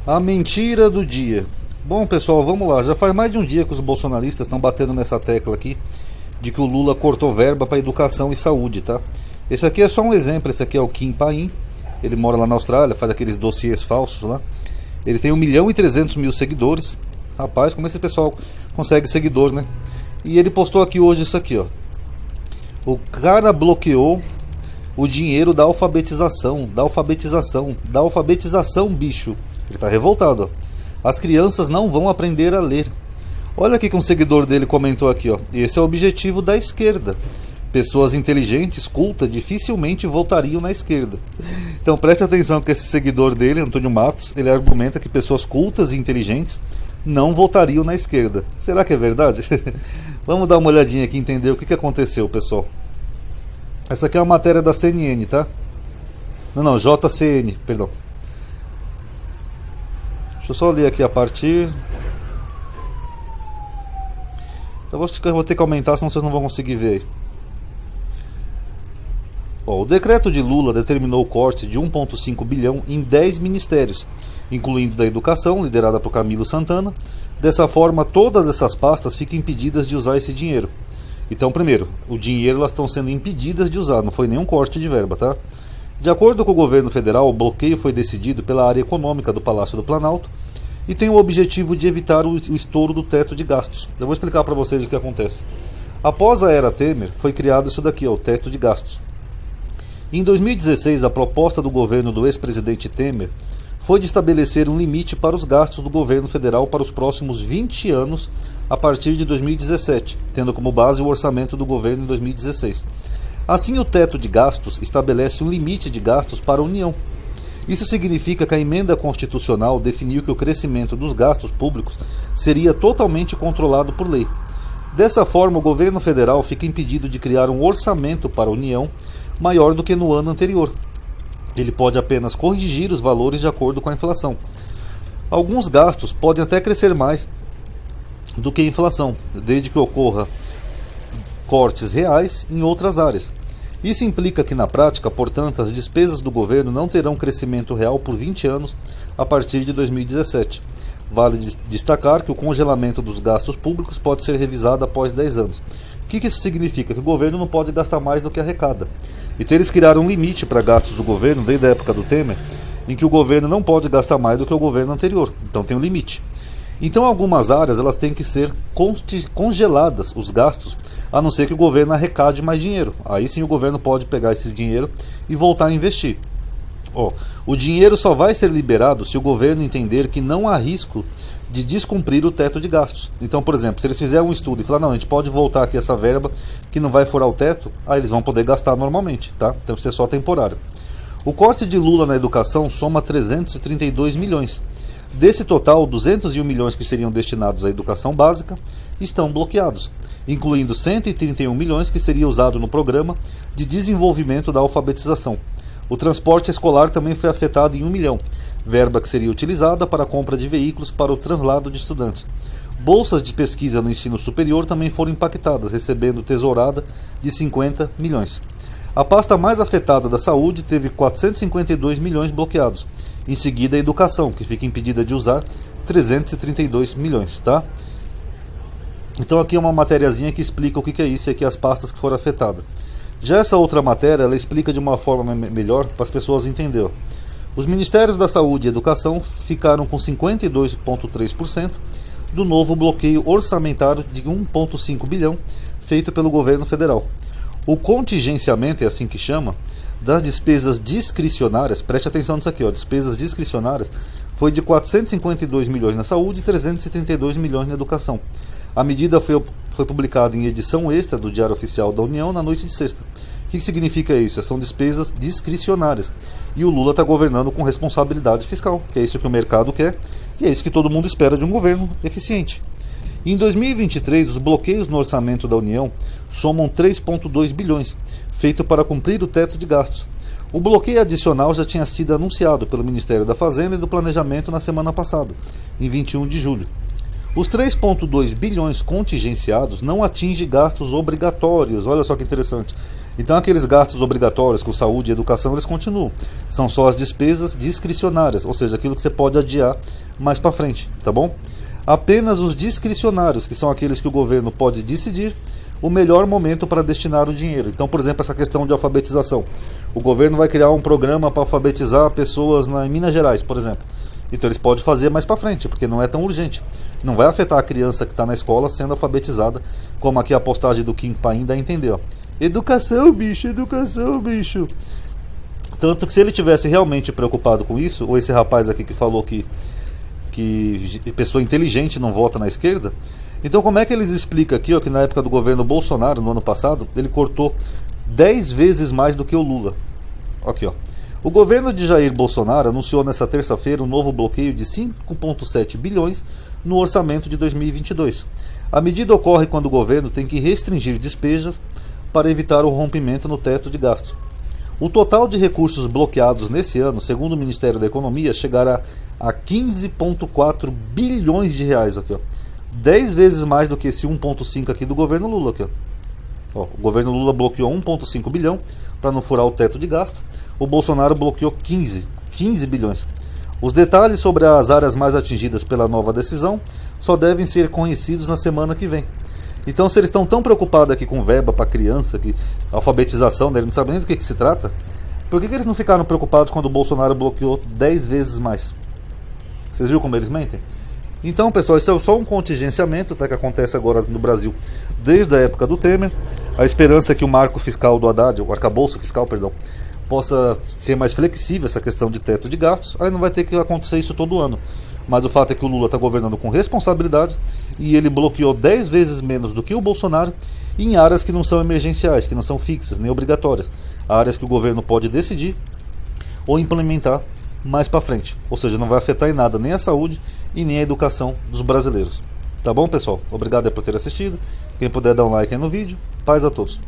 A mentira do dia. Bom, pessoal, vamos lá. Já faz mais de um dia que os bolsonaristas estão batendo nessa tecla aqui de que o Lula cortou verba para educação e saúde, tá? Esse aqui é só um exemplo. Esse aqui é o Kim Paim. Ele mora lá na Austrália, faz aqueles dossiês falsos lá. Ele tem 1.300.000 seguidores. Rapaz, como esse pessoal consegue seguidor, né? E ele postou aqui hoje isso aqui, ó. O cara bloqueou o dinheiro da alfabetização, bicho. Ele tá revoltado, ó. As crianças não vão aprender a ler. Olha aqui que um seguidor dele comentou aqui, ó. Esse é o objetivo da esquerda. Pessoas inteligentes, cultas, dificilmente votariam na esquerda. Então preste atenção que esse seguidor dele, Antônio Matos, ele argumenta que pessoas cultas e inteligentes não votariam na esquerda. Será que é verdade? Vamos dar uma olhadinha aqui e entender o que aconteceu, pessoal. Essa aqui é uma matéria da CNN, tá? Não, JCN, perdão. Deixa eu só ler aqui a partir. Eu vou ter que aumentar, senão vocês não vão conseguir ver aí. O decreto de Lula determinou o corte de 1,5 bilhão em 10 ministérios, incluindo da educação, liderada por Camilo Santana. Dessa forma, todas essas pastas ficam impedidas de usar esse dinheiro. Então, primeiro, o dinheiro elas estão sendo impedidas de usar, não foi nenhum corte de verba, tá? De acordo com o governo federal, o bloqueio foi decidido pela área econômica do Palácio do Planalto e tem o objetivo de evitar o estouro do teto de gastos. Eu vou explicar para vocês o que acontece. Após a era Temer, foi criado isso daqui, ó, o teto de gastos. Em 2016, a proposta do governo do ex-presidente Temer foi de estabelecer um limite para os gastos do governo federal para os próximos 20 anos a partir de 2017, tendo como base o orçamento do governo em 2016. Assim, o teto de gastos estabelece um limite de gastos para a União. Isso significa que a emenda constitucional definiu que o crescimento dos gastos públicos seria totalmente controlado por lei. Dessa forma, o governo federal fica impedido de criar um orçamento para a União maior do que no ano anterior. Ele pode apenas corrigir os valores de acordo com a inflação. Alguns gastos podem até crescer mais do que a inflação, desde que ocorra cortes reais em outras áreas. Isso implica que, na prática, portanto, as despesas do governo não terão crescimento real por 20 anos a partir de 2017. Vale destacar que o congelamento dos gastos públicos pode ser revisado após 10 anos. O que isso significa? Que o governo não pode gastar mais do que arrecada. Então eles criaram um limite para gastos do governo desde a época do Temer, em que o governo não pode gastar mais do que o governo anterior. Então tem um limite. Então algumas áreas elas têm que ser congeladas, os gastos, a não ser que o governo arrecade mais dinheiro. Aí sim o governo pode pegar esse dinheiro e voltar a investir. O dinheiro só vai ser liberado se o governo entender que não há risco de descumprir o teto de gastos. Então, por exemplo, se eles fizerem um estudo e falar, não, a gente pode voltar aqui essa verba que não vai furar o teto, aí eles vão poder gastar normalmente, tá? Então, isso é só temporário. O corte de Lula na educação soma 332 milhões. Desse total, 201 milhões que seriam destinados à educação básica estão bloqueados, incluindo 131 milhões que seria usado no programa de desenvolvimento da alfabetização. O transporte escolar também foi afetado em 1 milhão, verba que seria utilizada para a compra de veículos para o translado de estudantes. Bolsas de pesquisa no ensino superior também foram impactadas, recebendo tesourada de 50 milhões. A pasta mais afetada da saúde teve 452 milhões bloqueados. Em seguida, a educação, que fica impedida de usar 332 milhões, tá? Então aqui é uma matériazinha que explica o que é isso e aqui as pastas que foram afetadas. Já essa outra matéria, ela explica de uma forma melhor para as pessoas entenderem. Os Ministérios da Saúde e Educação ficaram com 52,3% do novo bloqueio orçamentário de 1,5 bilhão feito pelo governo federal. O contingenciamento, é assim que chama, das despesas discricionárias, preste atenção nisso aqui, despesas discricionárias, foi de 452 milhões na saúde e 372 milhões na educação. A medida foi publicada em edição extra do Diário Oficial da União na noite de sexta. O que significa isso? São despesas discricionárias. E o Lula está governando com responsabilidade fiscal, que é isso que o mercado quer e é isso que todo mundo espera de um governo eficiente. Em 2023, os bloqueios no orçamento da União somam 3,2 bilhões, feito para cumprir o teto de gastos. O bloqueio adicional já tinha sido anunciado pelo Ministério da Fazenda e do Planejamento na semana passada, em 21 de julho. Os 3,2 bilhões contingenciados não atingem gastos obrigatórios, olha só que interessante. Então aqueles gastos obrigatórios com saúde e educação, eles continuam. São só as despesas discricionárias, ou seja, aquilo que você pode adiar mais para frente, tá bom? Apenas os discricionários, que são aqueles que o governo pode decidir o melhor momento para destinar o dinheiro. Então, por exemplo, essa questão de alfabetização. O governo vai criar um programa para alfabetizar pessoas em Minas Gerais, por exemplo. Então eles podem fazer mais para frente, porque não é tão urgente. Não vai afetar a criança que está na escola sendo alfabetizada, como aqui a postagem do Kim Paim dá a entender. Ó. Educação, bicho, educação, bicho. Tanto que se ele tivesse realmente preocupado com isso, ou esse rapaz aqui que falou que pessoa inteligente não vota na esquerda, então como é que eles explicam aqui, ó, que na época do governo Bolsonaro, no ano passado, ele cortou 10 vezes mais do que o Lula. Aqui, ó. O governo de Jair Bolsonaro anunciou nesta terça-feira um novo bloqueio de 5,7 bilhões no orçamento de 2022. A medida ocorre quando o governo tem que restringir despesas para evitar o rompimento no teto de gastos. O total de recursos bloqueados nesse ano, segundo o Ministério da Economia, chegará a 15,4 bilhões de reais. Aqui, ó. 10 vezes mais do que esse 1,5 aqui do governo Lula. Aqui, ó. O governo Lula bloqueou 1,5 bilhão para não furar o teto de gasto. O Bolsonaro bloqueou 15 bilhões. Os detalhes sobre as áreas mais atingidas pela nova decisão só devem ser conhecidos na semana que vem. Então, se eles estão tão preocupados aqui com verba para criança, que alfabetização, né, eles não sabem nem do que se trata, por que eles não ficaram preocupados quando o Bolsonaro bloqueou 10 vezes mais? Vocês viram como eles mentem? Então, pessoal, isso é só um contingenciamento, tá, que acontece agora no Brasil desde a época do Temer. A esperança é que o marco fiscal do Haddad, o arcabouço fiscal, perdão, possa ser mais flexível essa questão de teto de gastos, aí não vai ter que acontecer isso todo ano. Mas o fato é que o Lula está governando com responsabilidade e ele bloqueou 10 vezes menos do que o Bolsonaro em áreas que não são emergenciais, que não são fixas, nem obrigatórias. Áreas que o governo pode decidir ou implementar mais para frente. Ou seja, não vai afetar em nada nem a saúde e nem a educação dos brasileiros. Tá bom, pessoal? Obrigado por ter assistido. Quem puder dar um like aí no vídeo. Paz a todos.